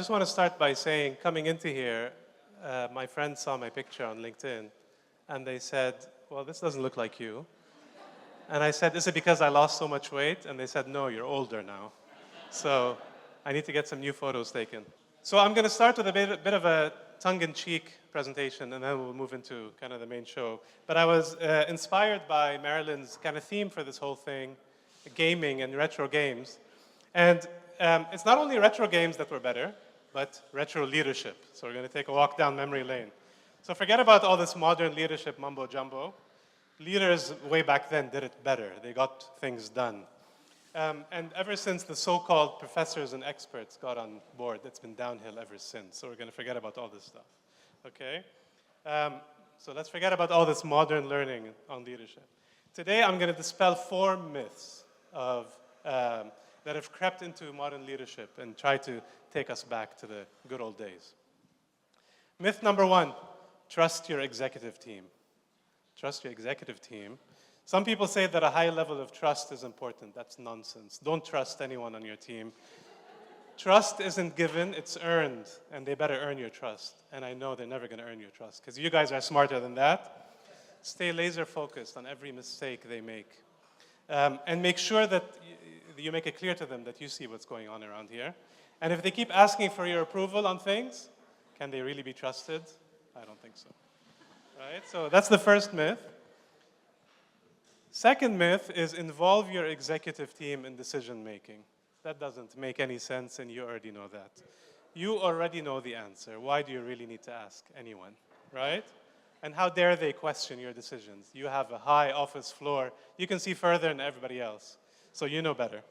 just want to start by saying, coming into here, my friends saw my picture on LinkedIn, and they said, well, this doesn't look like you. And I said, is it because I lost so much weight? And they said, no, you're older now. So I need to get some new photos taken. So I'm going to start with a bit of a tongue-in-cheek presentation, and then we'll move into kind of the main show. But I was inspired by Marilyn's kind of theme for this whole thing, gaming and retro games. And it's not only retro games that were better, but retro leadership. So we're going to take a walk down memory lane. So forget about all this modern leadership mumbo-jumbo. Leaders way back then did it better. They got things done. And ever since the so-called professors and experts got on board, it's been downhill ever since. So we're going to forget about all this stuff, okay? So let's forget about all this modern learning on leadership. Today, I'm going to dispel 4 myths that have crept into modern leadership and try to take us back to the good old days. Myth number 1, trust your executive team. Trust your executive team. Some people say that a high level of trust is important. That's nonsense. Don't trust anyone on your team. Trust isn't given, it's earned, and they better earn your trust. And I know they're never going to earn your trust, because you guys are smarter than that. Stay laser focused on every mistake they make. And make sure that you make it clear to them that you see what's going on around here. And if they keep asking for your approval on things, can they really be trusted? I don't think so. Right? So that's the first myth. Second myth is involve your executive team in decision making. That doesn't make any sense, and you already know that. You already know the answer. Why do you really need to ask anyone, right? And how dare they question your decisions? You have a high office floor. You can see further than everybody else, so you know better.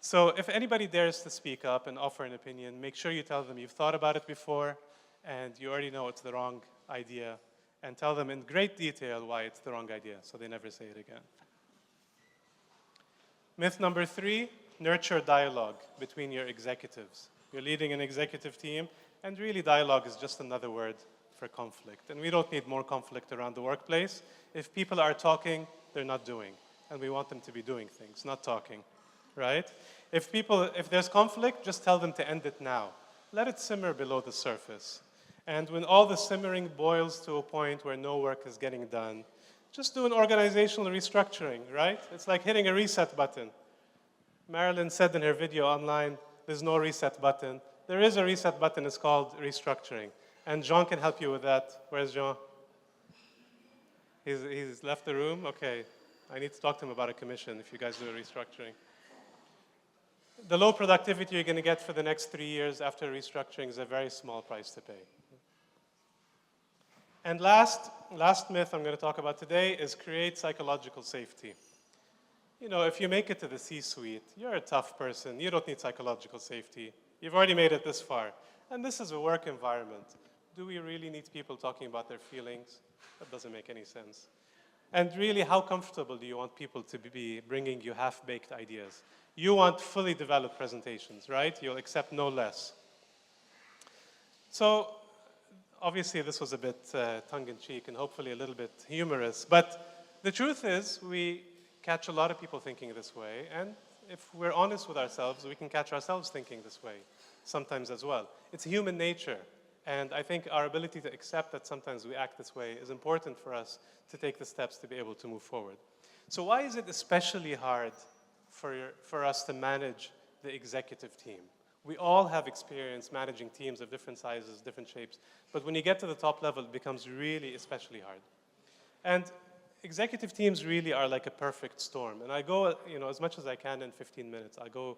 So if anybody dares to speak up and offer an opinion, make sure you tell them you've thought about it before, and you already know it's the wrong idea, and tell them in great detail why it's the wrong idea, so they never say it again. Myth number 3, nurture dialogue between your executives. You're leading an executive team, and really dialogue is just another word for conflict. And we don't need more conflict around the workplace. If people are talking, they're not doing. And we want them to be doing things, not talking, right? If there's conflict, just tell them to end it now. Let it simmer below the surface. And when all the simmering boils to a point where no work is getting done, just do an organizational restructuring, right? It's like hitting a reset button. Marilyn said in her video online, there's no reset button. There is a reset button, it's called restructuring. And Jean can help you with that. Where's Jean? He's left the room? Okay. I need to talk to him about a commission if you guys do a restructuring. The low productivity you're going to get for the next 3 years after restructuring is a very small price to pay. And last myth I'm going to talk about today is create psychological safety. You know, if you make it to the C-suite, you're a tough person. You don't need psychological safety. You've already made it this far. And this is a work environment. Do we really need people talking about their feelings? That doesn't make any sense. And really, how comfortable do you want people to be bringing you half-baked ideas? You want fully developed presentations, right? You'll accept no less. So, obviously, this was a bit tongue-in-cheek and hopefully a little bit humorous. But the truth is, we catch a lot of people thinking this way. And if we're honest with ourselves, we can catch ourselves thinking this way sometimes as well. It's human nature. And I think our ability to accept that sometimes we act this way is important for us to take the steps to be able to move forward. So why is it especially hard for us to manage the executive team? We all have experience managing teams of different sizes, different shapes. But when you get to the top level, it becomes really especially hard. And executive teams really are like a perfect storm. And I go, as much as I can in 15 minutes. I go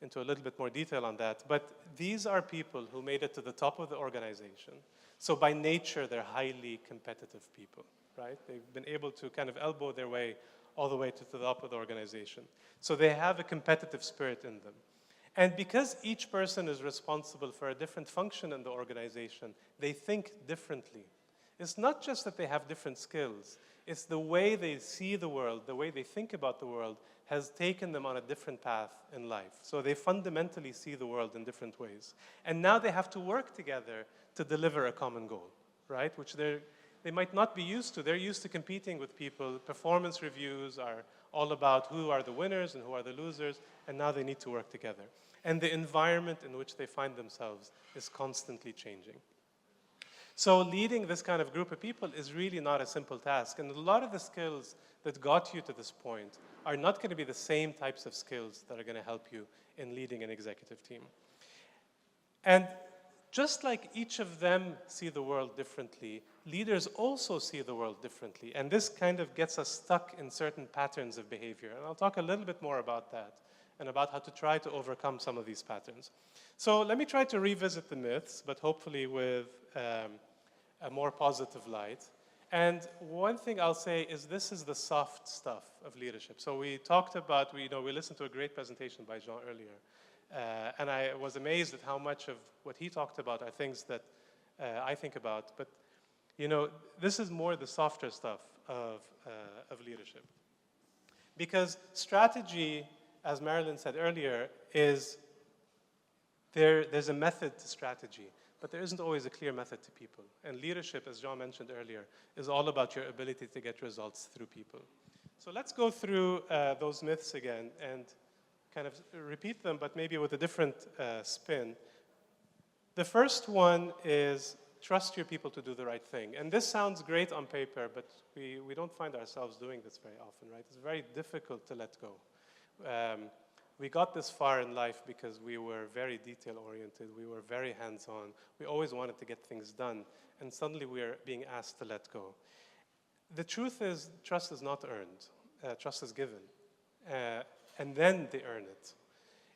into a little bit more detail on that. But these are people who made it to the top of the organization. So by nature, they're highly competitive people, right? They've been able to kind of elbow their way all the way to the top of the organization. So they have a competitive spirit in them. And because each person is responsible for a different function in the organization, they think differently. It's not just that they have different skills. It's the way they see the world, the way they think about the world has taken them on a different path in life. So they fundamentally see the world in different ways. And now they have to work together to deliver a common goal, right? Which they're they might not be used to. They're used to competing with people. Performance reviews are all about who are the winners and who are the losers, and now they need to work together. And the environment in which they find themselves is constantly changing. So leading this kind of group of people is really not a simple task. And a lot of the skills that got you to this point are not going to be the same types of skills that are going to help you in leading an executive team. And just like each of them see the world differently, leaders also see the world differently. And this kind of gets us stuck in certain patterns of behavior. And I'll talk a little bit more about that and about how to try to overcome some of these patterns. So let me try to revisit the myths, but hopefully with a more positive light. And one thing I'll say is this is the soft stuff of leadership. So we talked about, we listened to a great presentation by Jean earlier. And I was amazed at how much of what he talked about are things that I think about. But, this is more the softer stuff of leadership. Because strategy, as Marilyn said earlier, is there's a method to strategy. But there isn't always a clear method to people. And leadership, as Jean mentioned earlier, is all about your ability to get results through people. So let's go through those myths again and kind of repeat them, but maybe with a different spin. The first one is trust your people to do the right thing. And this sounds great on paper, but we don't find ourselves doing this very often, right? It's very difficult to let go. We got this far in life because we were very detail-oriented. We were very hands-on. We always wanted to get things done. And suddenly we are being asked to let go. The truth is, trust is not earned. Trust is given. And then they earn it.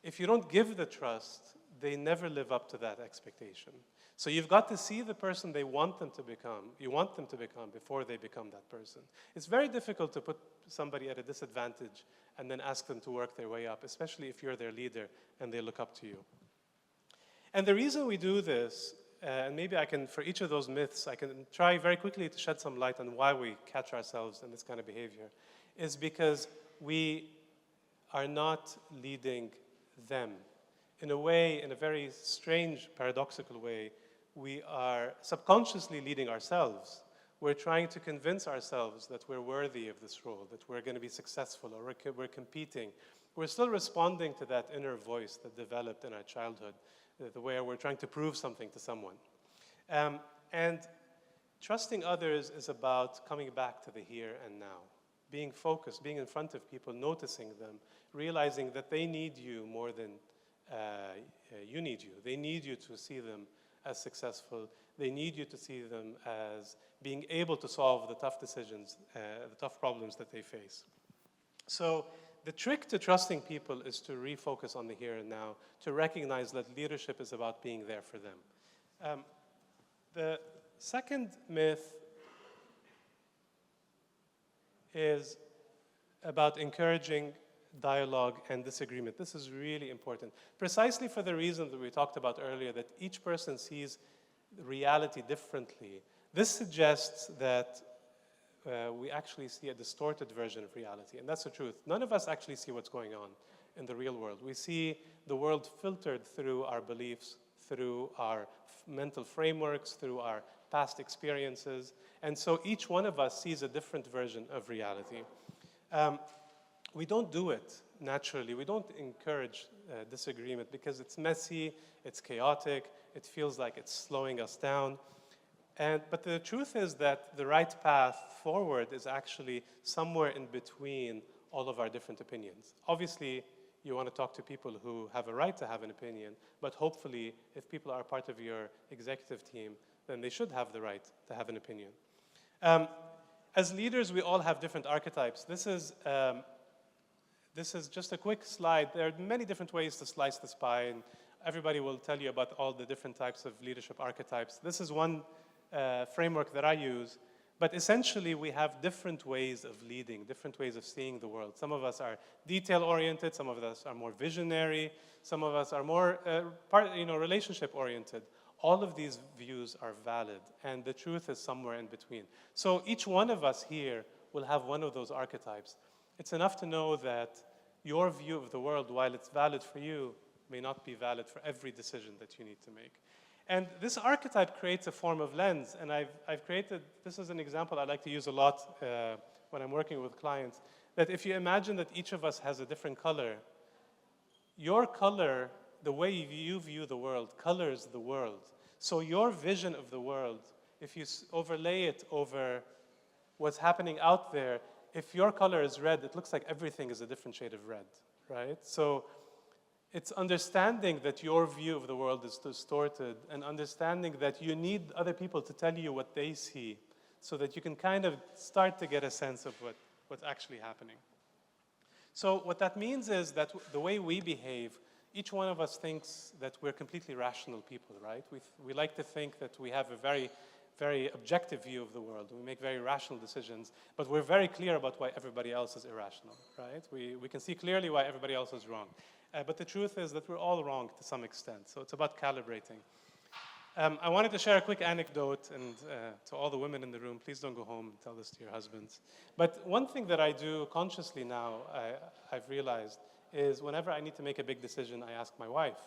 If you don't give the trust, they never live up to that expectation. So you've got to see the person you want them to become before they become that person. It's very difficult to put somebody at a disadvantage and then ask them to work their way up, especially if you're their leader and they look up to you. And the reason we do this, and maybe I can, for each of those myths, I can try very quickly to shed some light on why we catch ourselves in this kind of behavior, is because we are not leading them. In a way, in a very strange, paradoxical way, we are subconsciously leading ourselves. We're trying to convince ourselves that we're worthy of this role, that we're going to be successful, or we're competing. We're still responding to that inner voice that developed in our childhood, the way we're trying to prove something to someone. And trusting others is about coming back to the here and now, being focused, being in front of people, noticing them, realizing that they need you more than you need you. They need you to see them as successful. They need you to see them as being able to solve the tough decisions, the tough problems that they face. So the trick to trusting people is to refocus on the here and now, to recognize that leadership is about being there for them. The second myth is about encouraging dialogue and disagreement. This is really important, precisely for the reason that we talked about earlier, that each person sees reality differently. This suggests that we actually see a distorted version of reality, and that's the truth. None of us actually see what's going on in the real world. We see the world filtered through our beliefs, through our mental frameworks, through our past experiences, and so each one of us sees a different version of reality. We don't do it naturally. We don't encourage disagreement because it's messy, it's chaotic, it feels like it's slowing us down. But the truth is that the right path forward is actually somewhere in between all of our different opinions. Obviously, you want to talk to people who have a right to have an opinion, but hopefully, if people are part of your executive team, then they should have the right to have an opinion. As leaders, we all have different archetypes. This is just a quick slide. There are many different ways to slice this pie, and everybody will tell you about all the different types of leadership archetypes. This is one framework that I use, but essentially we have different ways of leading, different ways of seeing the world. Some of us are detail-oriented, some of us are more visionary, some of us are more relationship-oriented. All of these views are valid, and the truth is somewhere in between. So each one of us here will have one of those archetypes. It's enough to know that your view of the world, while it's valid for you, may not be valid for every decision that you need to make. And this archetype creates a form of lens, and I've created, this is an example I like to use a lot when I'm working with clients, that if you imagine that each of us has a different color, your color, the way you view the world, colors the world. So your vision of the world, if you overlay it over what's happening out there, if your color is red, it looks like everything is a different shade of red, right? So it's understanding that your view of the world is distorted and understanding that you need other people to tell you what they see so that you can kind of start to get a sense of what's actually happening. So what that means is that the way we behave, each one of us thinks that we're completely rational people, right? We like to think that we have a very, very objective view of the world. We make very rational decisions, but we're very clear about why everybody else is irrational, right? We can see clearly why everybody else is wrong. But the truth is that we're all wrong to some extent, so it's about calibrating. I wanted to share a quick anecdote, and to all the women in the room, please don't go home and tell this to your husbands. But one thing that I do consciously now, I've realized, is whenever I need to make a big decision, I ask my wife.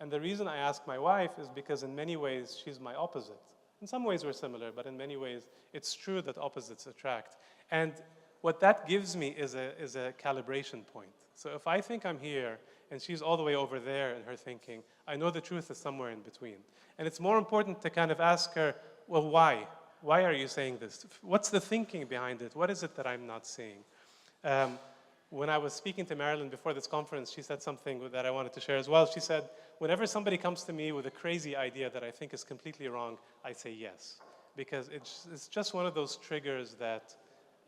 And the reason I ask my wife is because in many ways, she's my opposite. In some ways, we're similar, but in many ways, it's true that opposites attract. And what that gives me is a calibration point. So if I think I'm here, and she's all the way over there in her thinking, I know the truth is somewhere in between. And it's more important to kind of ask her, well, why? Why are you saying this? What's the thinking behind it? What is it that I'm not seeing? When I was speaking to Marilyn before this conference, she said something that I wanted to share as well. She said, whenever somebody comes to me with a crazy idea that I think is completely wrong, I say yes. Because it's just one of those triggers that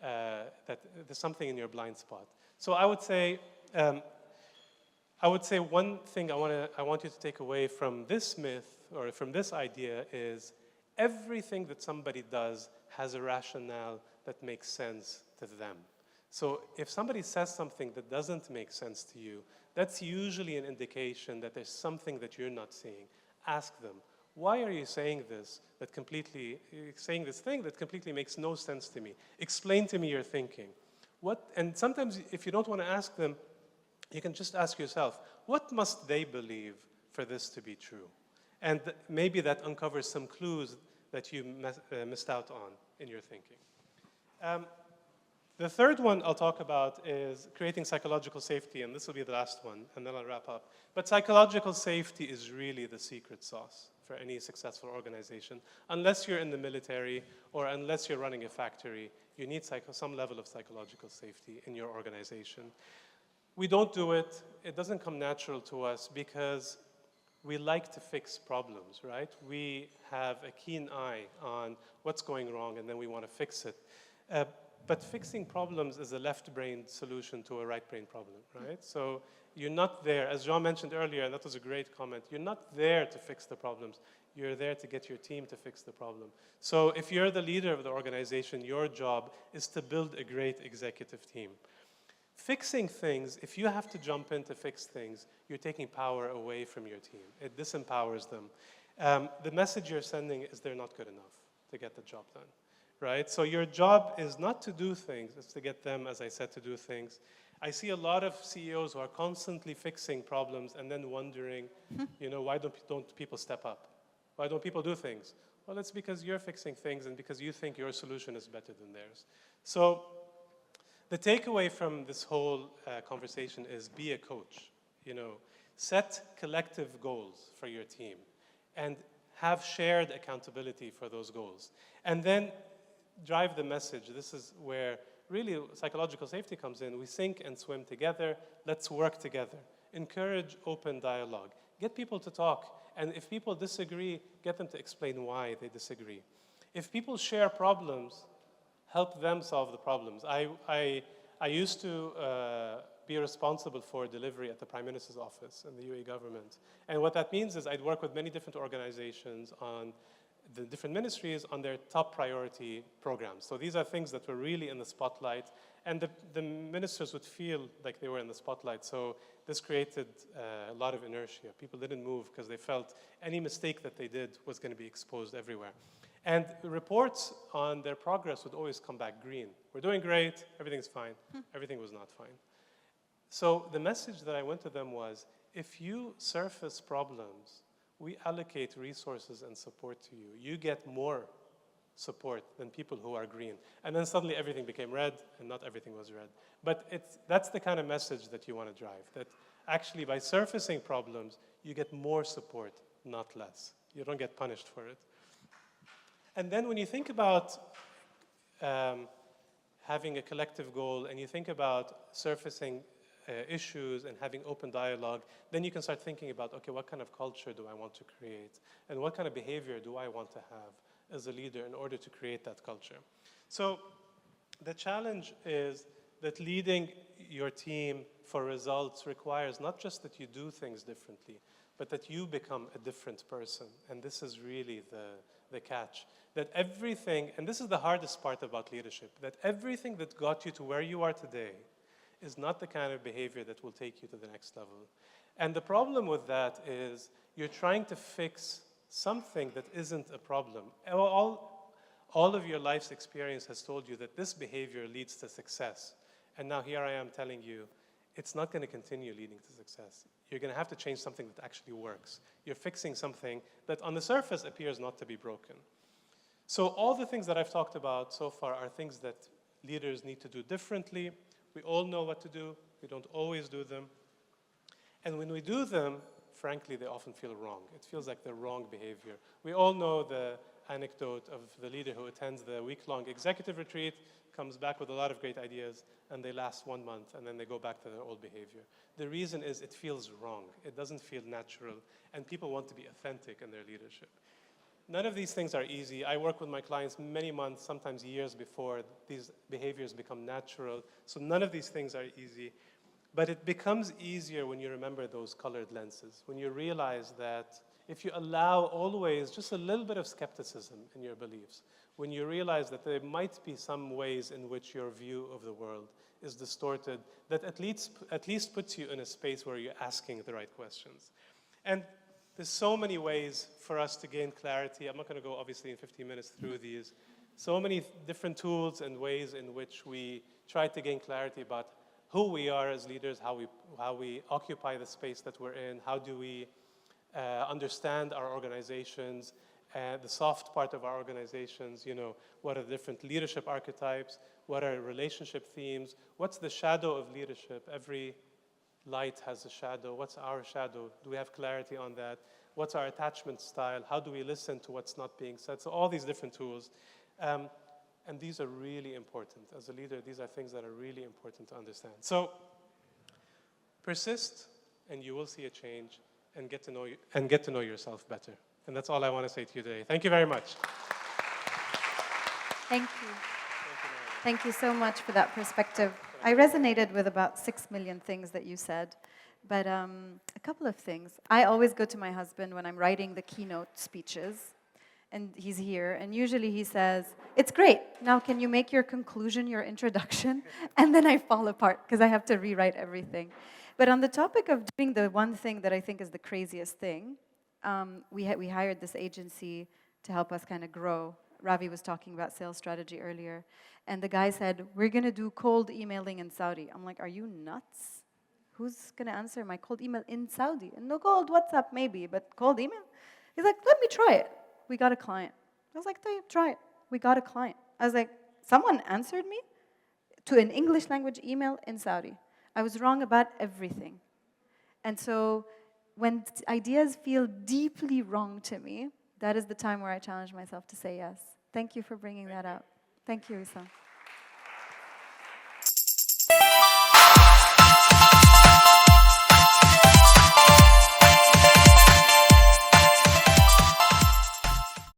there's something in your blind spot. So I would say one thing I want you to take away from this myth or from this idea is everything that somebody does has a rationale that makes sense to them. So if somebody says something that doesn't make sense to you, that's usually an indication that there's something that you're not seeing. Ask them, why are you saying this thing that completely makes no sense to me? Explain to me your thinking. And sometimes if you don't want to ask them, you can just ask yourself, what must they believe for this to be true? And maybe that uncovers some clues that you missed out on in your thinking. The third one I'll talk about is creating psychological safety, and this will be the last one, and then I'll wrap up. But psychological safety is really the secret sauce for any successful organization. Unless you're in the military or unless you're running a factory, you need some level of psychological safety in your organization. We don't do it. It doesn't come natural to us because we like to fix problems, right? We have a keen eye on what's going wrong, and then we want to fix it. But fixing problems is a left-brained solution to a right-brain problem, right? So you're not there, as Jean mentioned earlier, and that was a great comment, you're not there to fix the problems. You're there to get your team to fix the problem. So if you're the leader of the organization, your job is to build a great executive team. Fixing things, if you have to jump in to fix things, you're taking power away from your team. It disempowers them. The message you're sending is they're not good enough to get the job done, right? So your job is not to do things, it's to get them, as I said, to do things. I see a lot of CEOs who are constantly fixing problems and then wondering, why don't people step up? Why don't people do things? Well, it's because you're fixing things and because you think your solution is better than theirs. So the takeaway from this whole conversation is be a coach. Set collective goals for your team and have shared accountability for those goals. And then drive the message. This is where really psychological safety comes in. We sink and swim together. Let's work together. Encourage open dialogue. Get people to talk. And if people disagree, get them to explain why they disagree. If people share problems, help them solve the problems. I used to be responsible for delivery at the Prime Minister's office in the UAE government. And what that means is I'd work with many different organizations on the different ministries on their top priority programs. So these are things that were really in the spotlight, and the ministers would feel like they were in the spotlight. So this created a lot of inertia. People didn't move because they felt any mistake that they did was going to be exposed everywhere. And reports on their progress would always come back green. We're doing great, everything's fine. Everything was not fine. So the message that I went to them was, if you surface problems we allocate resources and support to you. You get more support than people who are green. And then suddenly everything became red, and not everything was red. But that's the kind of message that you want to drive, that actually by surfacing problems, you get more support, not less. You don't get punished for it. And then when you think about having a collective goal, and you think about surfacing issues and having open dialogue, then you can start thinking about, okay, what kind of culture do I want to create? And what kind of behavior do I want to have as a leader in order to create that culture? So the challenge is that leading your team for results requires not just that you do things differently, but that you become a different person. And this is really the catch. That everything, and this is the hardest part about leadership, that everything that got you to where you are today is not the kind of behavior that will take you to the next level. And the problem with that is you're trying to fix something that isn't a problem. All of your life's experience has told you that this behavior leads to success. And now here I am telling you, it's not going to continue leading to success. You're going to have to change something that actually works. You're fixing something that on the surface appears not to be broken. So all the things that I've talked about so far are things that leaders need to do differently. We all know what to do. We don't always do them. And when we do them, frankly, they often feel wrong. It feels like the wrong behavior. We all know the anecdote of the leader who attends the week-long executive retreat, comes back with a lot of great ideas, and they last 1 month, and then they go back to their old behavior. The reason is it feels wrong. It doesn't feel natural, and people want to be authentic in their leadership. None of these things are easy. I work with my clients many months, sometimes years before these behaviors become natural. So none of these things are easy. But it becomes easier when you remember those colored lenses, when you realize that if you allow always just a little bit of skepticism in your beliefs, when you realize that there might be some ways in which your view of the world is distorted, that at least puts you in a space where you're asking the right questions. And there's so many ways for us to gain clarity. I'm not going to go, obviously, in 15 minutes through these. So many different tools and ways in which we try to gain clarity about who we are as leaders, how we occupy the space that we're in, how do we understand our organizations, the soft part of our organizations, what are the different leadership archetypes, what are relationship themes, what's the shadow of leadership? Every light has a shadow. What's our shadow? Do we have clarity on that? What's our attachment style? How do we listen to what's not being said? So all these different tools. And these are really important. As a leader, these are things that are really important to understand. So persist, and you will see a change, and get to know yourself better. And that's all I want to say to you today. Thank you very much. Thank you. Thank you so much for that perspective. I resonated with about 6 million things that you said, but a couple of things. I always go to my husband when I'm writing the keynote speeches, and he's here, and usually he says, "It's great, now can you make your conclusion, your introduction?" And then I fall apart, because I have to rewrite everything. But on the topic of doing the one thing that I think is the craziest thing, we hired this agency to help us kind of grow. Ravi was talking about sales strategy earlier, and the guy said, "We're going to do cold emailing in Saudi." I'm like, "Are you nuts? Who's going to answer my cold email in Saudi?" And no, cold WhatsApp maybe, but cold email? He's like, "Let me try it." We got a client. I was like, "Try it." We got a client. I was like, someone answered me to an English language email in Saudi. I was wrong about everything. And so when ideas feel deeply wrong to me, that is the time where I challenge myself to say yes. Thank you for bringing that up. Thank you, Wissam.